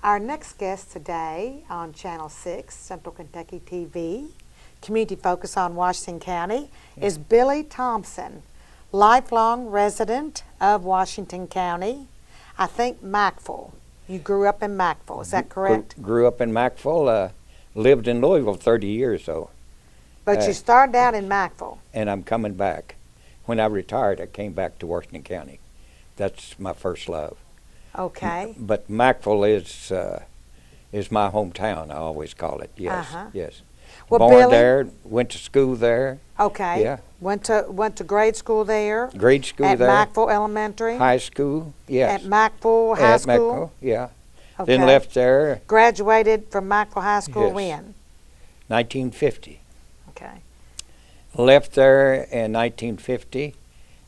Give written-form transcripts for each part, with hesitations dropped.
Our next guest today on Channel 6, Central Kentucky TV, Community Focus on Washington County, is Billy Thompson, lifelong resident of Washington County. I think Mackville. You grew up in Mackville, is that correct? Grew up in Mackville, lived in Louisville 30 years though. But you started out in Mackville. And I'm coming back. When I retired, I came back to Washington County. That's my first love. Okay. But Mackville is my hometown, I always call it, yes, yes. Well, Born Billy, there, went to school there. Okay. Yeah. Went to grade school there. Grade school at there. At Mackville Elementary. High school, yes. At Mackville High School. Mackville, yeah. Okay. Then left there. Graduated from Mackville High School Yes. when? 1950. Okay. Left there in 1950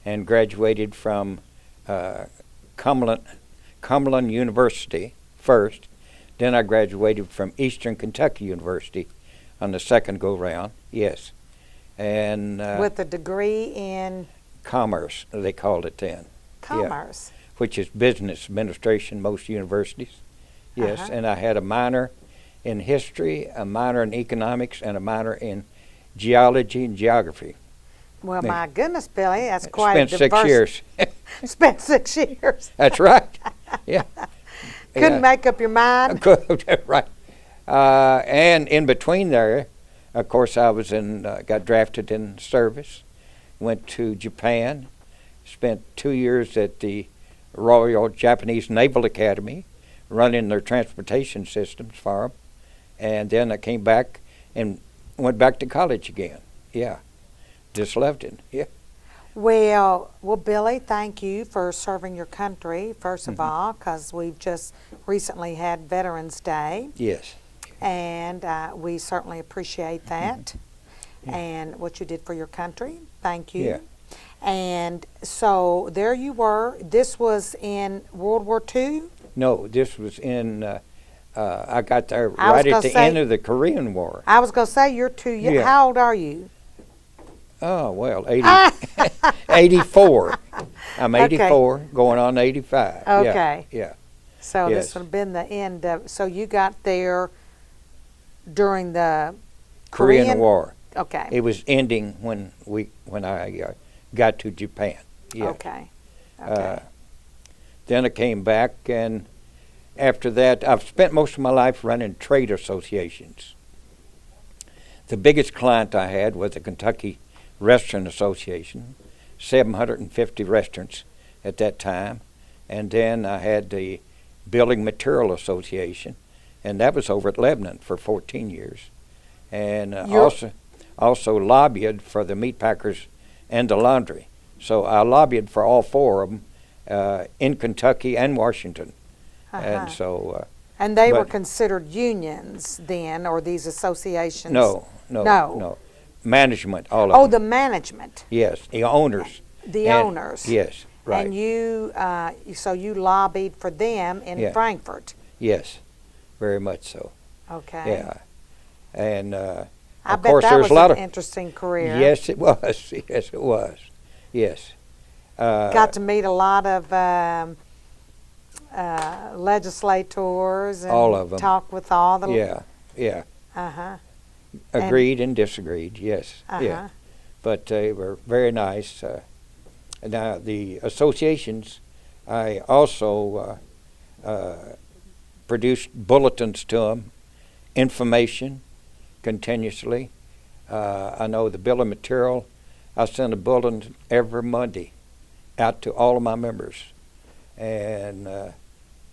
and graduated from Cumberland University first. Then I graduated from Eastern Kentucky University on the second go-round, yes. And with a degree in? Commerce, they called it then. Commerce. Yeah, which is business administration, most universities. Yes, and I had a minor in history, a minor in economics, and a minor in geology and geography. Well, my goodness, Billy, that's quite a diverse. Spent 6 years. Spent 6 years. That's right, yeah. Couldn't make up your mind? Right. And in between there, of course, I was got drafted in service, went to Japan, spent 2 years at the Royal Japanese Naval Academy, running their transportation systems for them, and then I came back and went back to college again. Yeah, just loved it. Yeah. Well, Billy, thank you for serving your country, first of all, because we've just recently had Veterans Day. Yes. And we certainly appreciate that and what you did for your country. Thank you. Yeah. And so there you were. This was in World War II? No, this was in, I got there right at the end of the Korean War. I was going to say, you're too young. Yeah. How old are you? Oh, well, 84. I'm 84, going on 85. Okay. Yeah. So this would have been the end of, so you got there during the Korean War. Okay. It was ending when I got to Japan. Yeah. Okay. Okay. Then I came back, and after that, I've spent most of my life running trade associations. The biggest client I had was the Kentucky Restaurant Association, 750 restaurants at that time. And then I had the Building Material Association, and that was over at Lebanon for 14 years. And also lobbied for the meat packers and the laundry. So I lobbied for all four of them in Kentucky and Washington. And so... and they were considered unions then, or these associations? No. Management, all of them. Oh, the management. Yes, the owners. The owners. Yes, right. And you, so you lobbied for them in Frankfurt? Yes, very much so. Okay. Yeah, and I of bet course that there's was a lot an of interesting career. Yes, it was. Yes, it was. Yes. Got to meet a lot of legislators and all of them. talk with all the. Yeah. Uh-huh. Agreed and disagreed. Yes. Yeah. But they were very nice. Now the associations, I also produced bulletins to them, information continuously. I know the bill of material. I sent a bulletin every Monday out to all of my members, and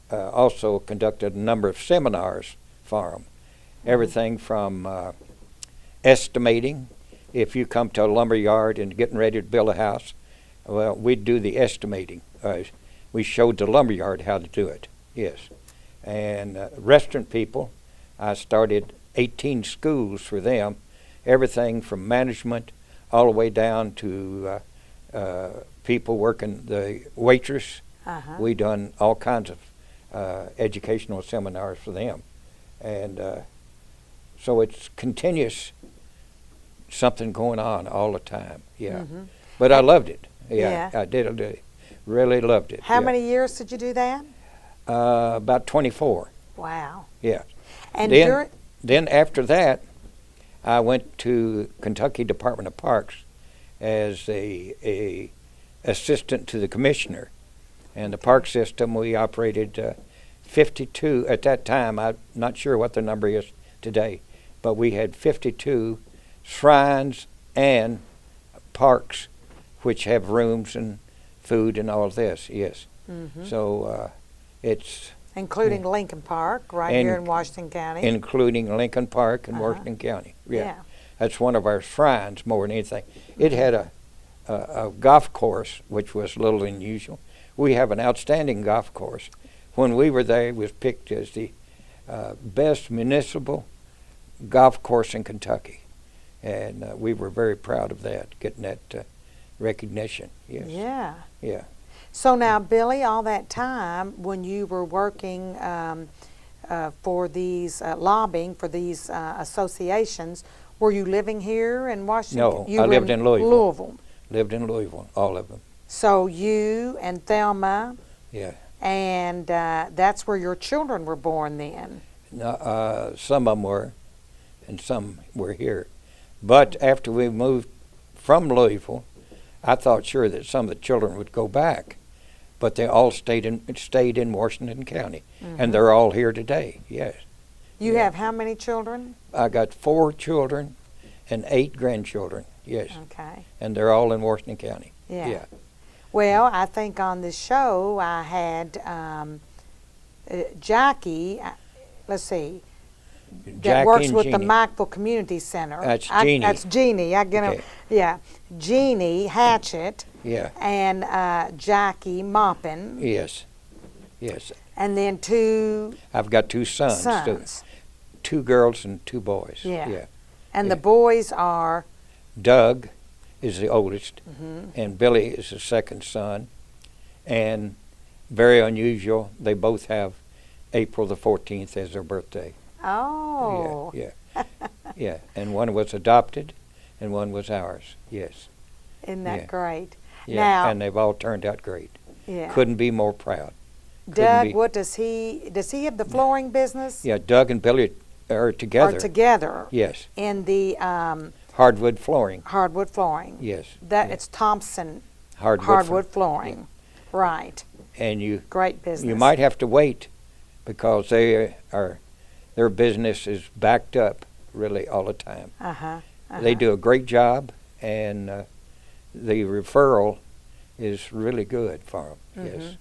also conducted a number of seminars for them. Everything from estimating. If you come to a lumber yard and getting ready to build a house, well, we'd do the estimating. We showed the lumber yard how to do it, yes. And restaurant people, I started 18 schools for them, everything from management all the way down to people working the waitress. We done all kinds of educational seminars for them. And so it's continuous, something going on all the time, But I loved it. I did. Really loved it. How many years did you do that? About 24. Wow. Yeah. And Then after that, I went to Kentucky Department of Parks as a assistant to the commissioner. And the park system, we operated 52, at that time, I'm not sure what the number is today, but we had 52 shrines and parks which have rooms and food and all this, yes. So it's... Including Lincoln Park, right here in Washington County. Including Lincoln Park in Washington County, yeah. That's one of our shrines more than anything. It had a golf course, which was a little unusual. We have an outstanding golf course. When we were there, it was picked as the best municipal golf course in Kentucky. And we were very proud of that, getting that recognition, yes. Yeah. Yeah. So now, Billy, all that time when you were working for these, lobbying for these associations, were you living here in Washington? No, I lived in Louisville. Lived in Louisville, all of them. So you and Thelma. Yeah. And that's where your children were born then? Some of them were, and some were here. But after we moved from Louisville, I thought sure that some of the children would go back. But they all stayed in Washington County, and they're all here today, yes. You have how many children? I got 4 children and 8 grandchildren, yes. Okay. And they're all in Washington County. Yeah. Well, I think on this show I had Jackie, let's see, that works with the Mikeville Community Center. That's Jeannie. That's Jeannie. I get okay. Yeah, Jeannie Hatchett. Yeah. And Jackie Moppin. Yes. Yes. And then 2. I've got 2 sons. Too. 2 girls and 2 boys. Yeah. Yeah. And the boys are? Doug is the oldest, and Billy is the second son. And very unusual, they both have April the 14th as their birthday. Oh. Yeah, yeah. Yeah, and one was adopted and one was ours, yes. Isn't that great? Yeah, now, and they've all turned out great. Yeah. Couldn't be more proud. Doug, what does he have the flooring business? Yeah, Doug and Billy are together. Are together. Yes. In the hardwood flooring. Hardwood flooring. Yes. It's Thompson hardwood flooring. Yeah. Right. And great business. You might have to wait because their business is backed up really all the time. They do a great job, and the referral is really good for them. Yes.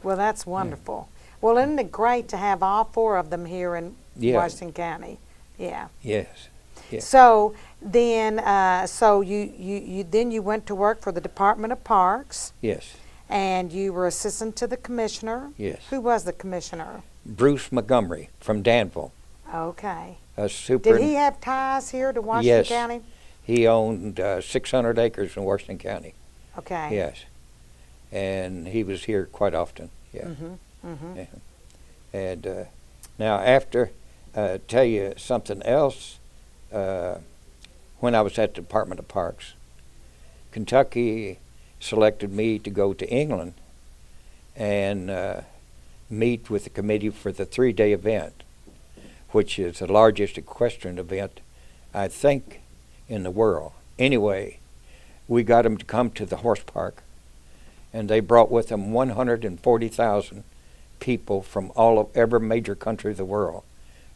Well, that's wonderful. Well, isn't it great to have all 4 of them here in Washington County? Yeah. Yes. Yeah. So then, you went to work for the Department of Parks. Yes. And you were assistant to the commissioner. Yes. Who was the commissioner? Bruce Montgomery from Danville. Okay. Did he have ties here to Washington County? He owned 600 acres in Washington County. Okay. Yes. And he was here quite often. Yeah. Yeah. And now after, tell you something else, when I was at the Department of Parks, Kentucky selected me to go to England and meet with the committee for the 3-day event, which is the largest equestrian event, I think, in the world. Anyway, we got them to come to the horse park, and they brought with them 140,000 people from every major country of the world.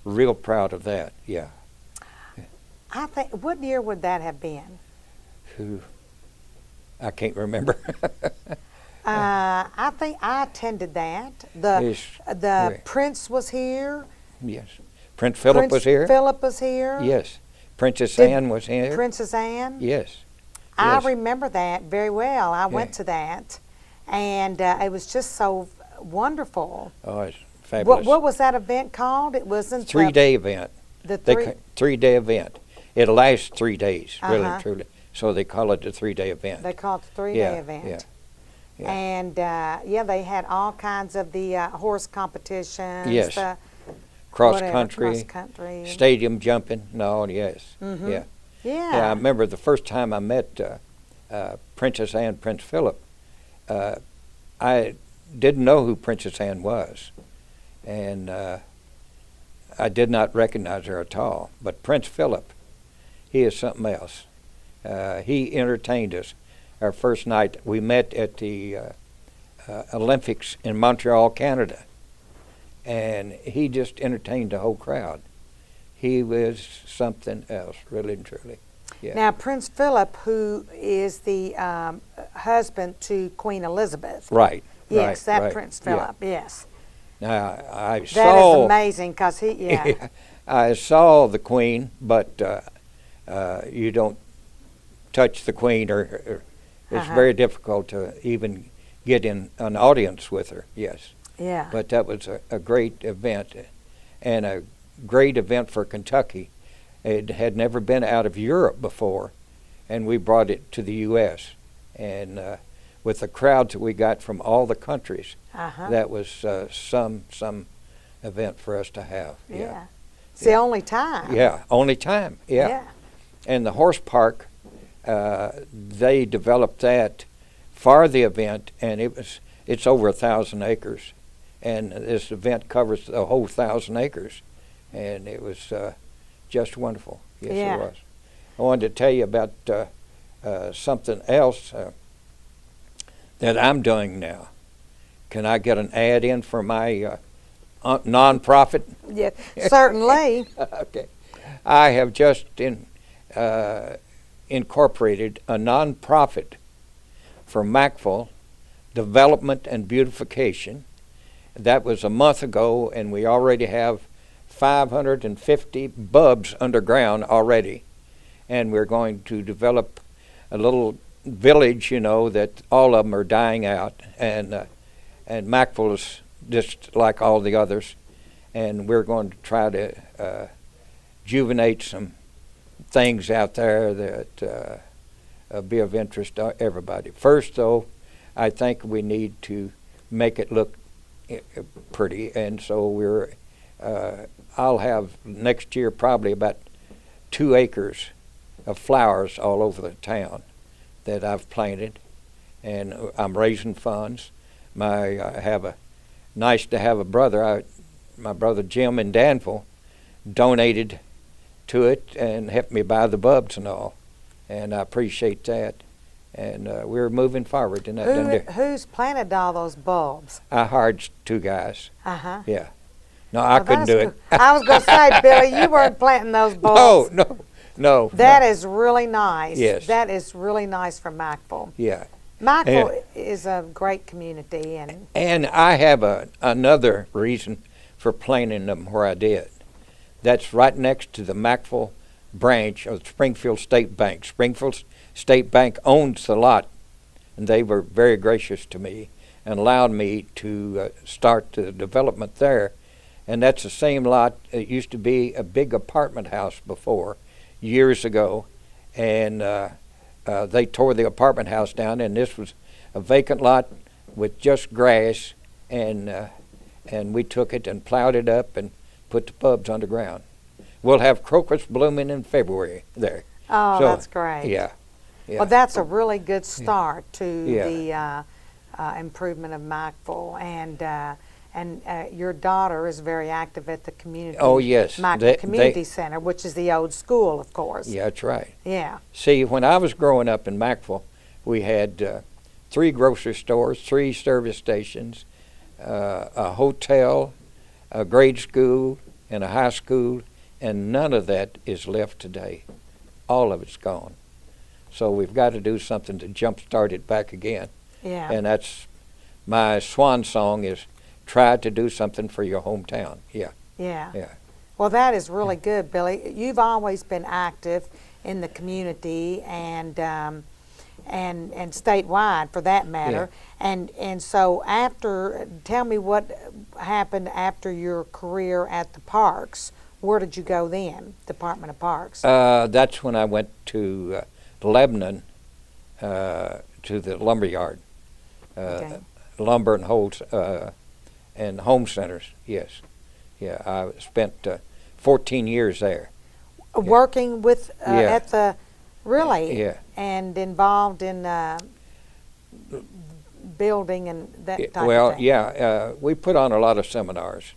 Real proud of that, yeah. I think, what year would that have been? I can't remember. I think I attended that. The Prince was here. Yes. Prince Philip was here. Philip was here. Yes. Princess Anne was here. Princess Anne? Yes. I remember that very well. I went to that, and it was just so wonderful. Oh, it's fabulous. What was that event called? It wasn't 3-day event. The 3-day event. It lasts 3 days, really and truly. So they call it the 3-day event. They call it the 3-day event. Yeah. And they had all kinds of the horse competitions. Yes. Cross country, stadium jumping. No, yes. Yeah. Yeah. I remember the first time I met Princess Anne, Prince Philip. I didn't know who Princess Anne was, and I did not recognize her at all. But Prince Philip, he is something else. He entertained us. Our first night, we met at the Olympics in Montreal, Canada, and he just entertained the whole crowd. He was something else, really and truly. Yeah. Now, Prince Philip, who is the husband to Queen Elizabeth. Right. Yes, that right. Prince Philip, yes. Now, I That saw... is amazing, because he, yeah. I saw the Queen, but you don't touch the Queen, or it's very difficult to even get in an audience with her, yes. Yeah. But that was a great event, and a great event for Kentucky. It had never been out of Europe before, and we brought it to the U.S. And with the crowds that we got from all the countries, that was some event for us to have. Yeah. It's the only time. Yeah, only time, yeah. And the horse park, they developed that for the event, and it's over 1,000 acres. And this event covers the whole 1,000 acres. And it was just wonderful. Yes, it was. I wanted to tell you about something else that I'm doing now. Can I get an ad in for my nonprofit? Yeah, certainly. Okay. I have just incorporated a nonprofit for Mackville Development and Beautification. That was a month ago, and we already have 550 bulbs underground already. And we're going to develop a little village, that all of them are dying out. And Mackville is just like all the others. And we're going to try to rejuvenate some things out there that be of interest to everybody. First, though, I think we need to make it look pretty, and so I'll have next year probably about 2 acres of flowers all over the town that I've planted, and I'm raising funds. Nice to have a brother. My brother Jim in Danville donated to it and helped me buy the bulbs and all, and I appreciate that. And we're moving forward in that. Who's planted all those bulbs? I hired 2 guys. Uh-huh. Yeah. No, I couldn't do it. I was going to say, Billy, you weren't planting those bulbs. No. That is really nice. Yes. That is really nice for Mackville. Yeah. Mackville is a great community. And I have another reason for planting them where I did. That's right next to the Mackville branch of the Springfield State Bank. Springfield State Bank owns the lot, and they were very gracious to me and allowed me to start the development there. And that's the same lot. It used to be a big apartment house before, years ago, and they tore the apartment house down, and this was a vacant lot with just grass, and we took it and plowed it up and put the bulbs underground. We'll have crocus blooming in February there. Oh, so, that's great. Yeah. Well, that's a really good start to the improvement of Mackville, and your daughter is very active at the community. Oh, yes. Mackville Community Center, which is the old school, of course. Yeah, that's right. Yeah. See, when I was growing up in Mackville, we had 3 grocery stores, 3 service stations, a hotel, a grade school, and a high school, and none of that is left today. All of it's gone. So we've got to do something to jumpstart it back again. Yeah. And that's my swan song, is try to do something for your hometown. Yeah. Yeah. Yeah. Well, that is really good, Billy. You've always been active in the community and statewide, for that matter. Yeah. And so tell me what happened after your career at the parks. Where did you go then, Department of Parks? That's when I went to Lebanon, to the lumber yard, lumber and home centers. Yes, yeah. I spent 14 years there. Working with at the Yeah. and involved in building and that type of thing. Well, yeah. We put on a lot of seminars.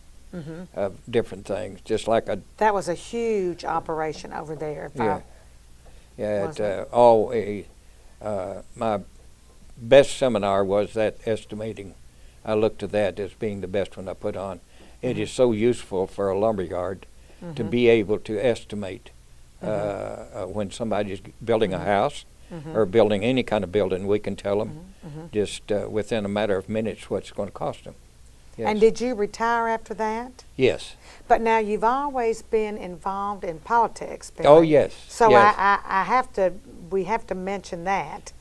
of different things, just like a That was a huge operation over there. yeah. Yeah, Wasn't my best seminar was that estimating. I looked at that as being the best one I put on. It is so useful for a lumberyard to be able to estimate when somebody's building a house or building any kind of building. We can tell them just within a matter of minutes what's going to cost them. Yes. And did you retire after that? Yes. But now you've always been involved in politics, Billy. Oh, yes. So yes. we have to mention that.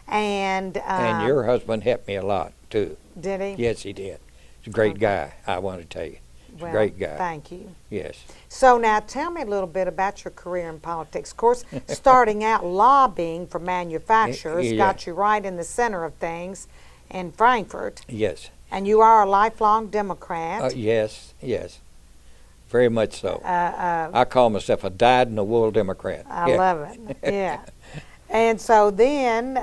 And your husband helped me a lot, too. did he? Yes, he did. He's a great guy, I want to tell you. He's Well, a great guy. thank you. Yes. So now tell me a little bit about your career in politics. Of course, starting out lobbying for manufacturers Yeah. got you right in the center of things in Frankfurt. Yes. And you are a lifelong Democrat. Yes, yes. Very much so. I call myself a dyed-in-the-wool Democrat. I love it. Yeah. And so then,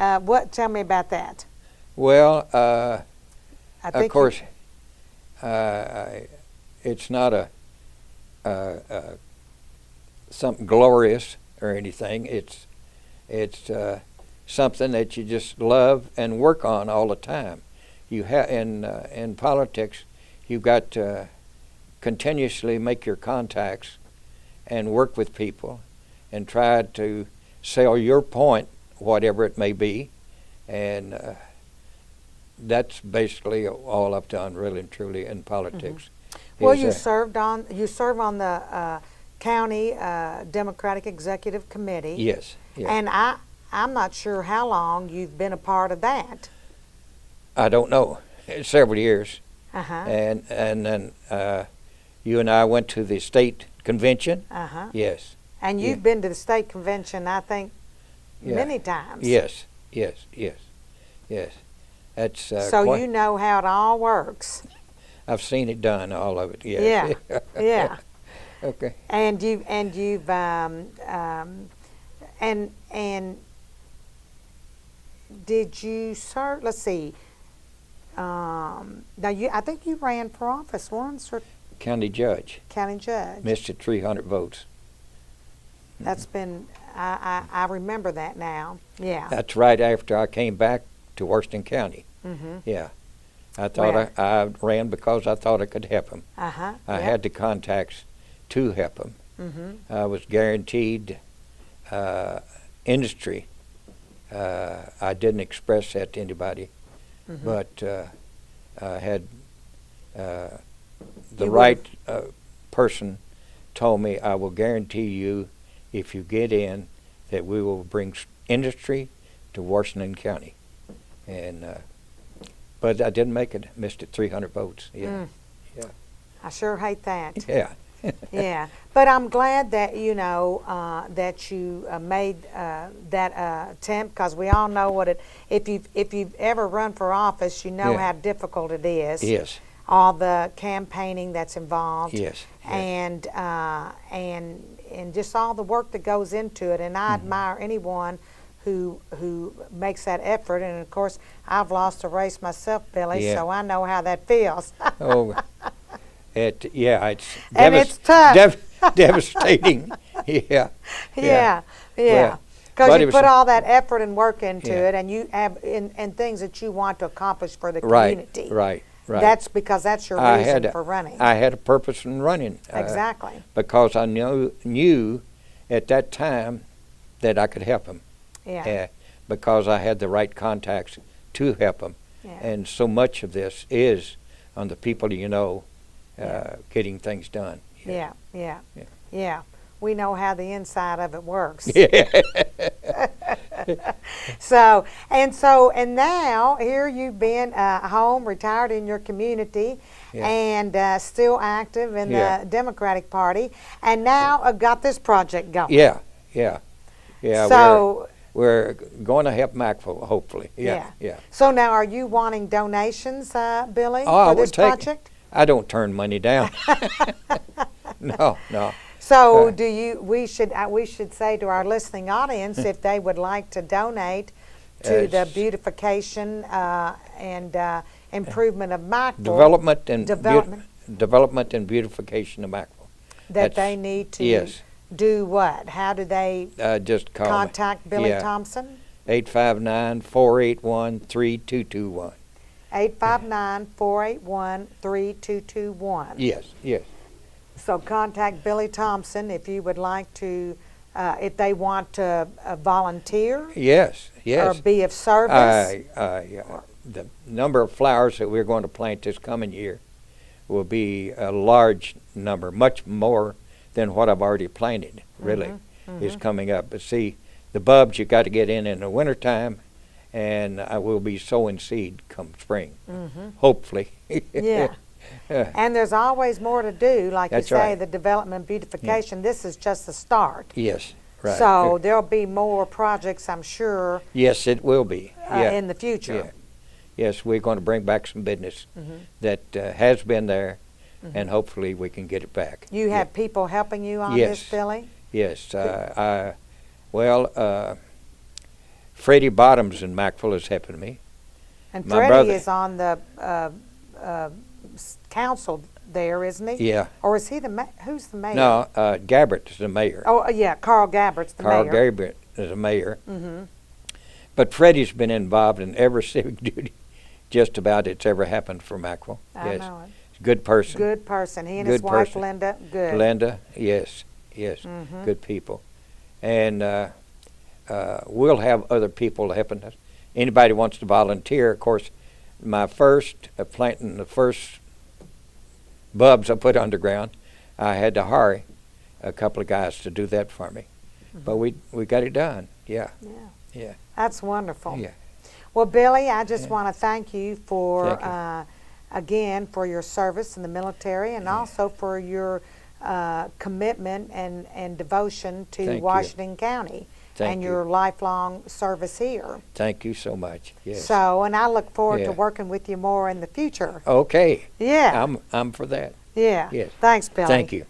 tell me about that. Well, I think of course, it's not something glorious or anything. It's something that you just love and work on all the time. You in politics, you've got to continuously make your contacts and work with people and try to sell your point, whatever it may be, and that's basically all I've done, really and truly, in politics. Well, you serve on the county Democratic Executive Committee. Yes. Yeah. And I'm not sure how long you've been a part of that. I don't know. Several years. Uh-huh. And then you and I went to the state convention. Uh-huh. Yes. And you've been to the state convention, I think, many times. Yes. Yes. Yes. Yes. That's so you know how it all works. I've seen it done, all of it. Yes. Yeah. Yeah. Okay. And you've did you serve? Let's see. Now I think you ran for office once, or County judge. county judge. Missed it 300 votes. That's been. I remember that now. Yeah. That's right after I came back to Washington County. Yeah. I thought I ran because I thought I could help him. Uh-huh. I had the contacts to help him. I was guaranteed industry. I didn't express that to anybody, but I had the right person told me, I will guarantee you, if you get in, that we will bring industry to Washington County. And but I didn't make it. Missed it 300 votes. Yeah. Yeah. I sure hate that. Yeah. Yeah, but I'm glad that that you made that attempt, because we all know what it. If you've ever run for office, you know how difficult it is. Yes. All the campaigning that's involved. Yes. And just all the work that goes into it, and I admire anyone who makes that effort. And of course, I've lost a race myself, Billy, so I know how that feels. Oh. It's and it's tough. Devastating. Yeah. Yeah. Well, because you put all that effort and work into it, and you have and things that you want to accomplish for the community. Right. That's because that's your reason for running. I had a purpose in running. Exactly. Because I knew at that time that I could help them. Yeah. Because I had the right contacts to help them. Yeah. And so much of this is on the people getting things done. Yeah. We know how the inside of it works. So now here you've been home, retired in your community, and still active in the Democratic Party, and now got this project going. Yeah. So we're going to help Macville, hopefully. Yeah. So now, are you wanting donations, Billy, for this project? I don't turn money down. No. So we should say to our listening audience, if they would like to donate to the beautification and improvement of Macville. Development development and beautification of Mackville. That they need to Yes. do what? How do they Just call contact me. Billy Yeah. Thompson? 859-481-3221. 859-481-3221. Yes, yes. So contact Billy Thompson if you would like to, if they want to volunteer Yes, yes. or be of service. The number of flowers that we're going to plant this coming year will be a large number, much more than what I've already planted, really, is coming up. But see, the bulbs you got to get in the wintertime, and I will be sowing seed come spring, hopefully. Yeah. And there's always more to do, like That's you say, right. the development beautification. This is just the start. Yes, right. So there'll be more projects, I'm sure, Yes, it will be. Yeah. in the future. Yeah. Yes, we're going to bring back some business that has been there, and hopefully we can get it back. You have people helping you on Yes. this, Billy? Yes. Freddie Bottoms in Mackville is helping me. And My Freddie brother- is on the council there, isn't he? Yeah. Or is he who's the mayor? No, Gabbert is the mayor. Oh, yeah, Carl Gabbert's the Carl mayor. Gabbert is the mayor. But Freddie's been involved in every civic duty just about it's ever happened for Mackville. I Yes. know it. Good person. Good person. He and his Good wife, person. Linda, good. Linda, yes, yes, good people. And we'll have other people helping us. Anybody wants to volunteer, of course, my first planting the first bulbs I put underground, I had to hire a couple of guys to do that for me. But we got it done, yeah. Yeah. Yeah. That's wonderful. Yeah. Well, Billy, I just want to thank you for, Thank again, for your service in the military and also for your commitment and devotion to Thank you. Washington County Thank and you. your lifelong service here. Thank you so much, yes. So, and I look forward to Yeah. working with you more in the future. Okay. Yeah. I'm for that. Yeah. Yes. Thanks, Billy. Thank you.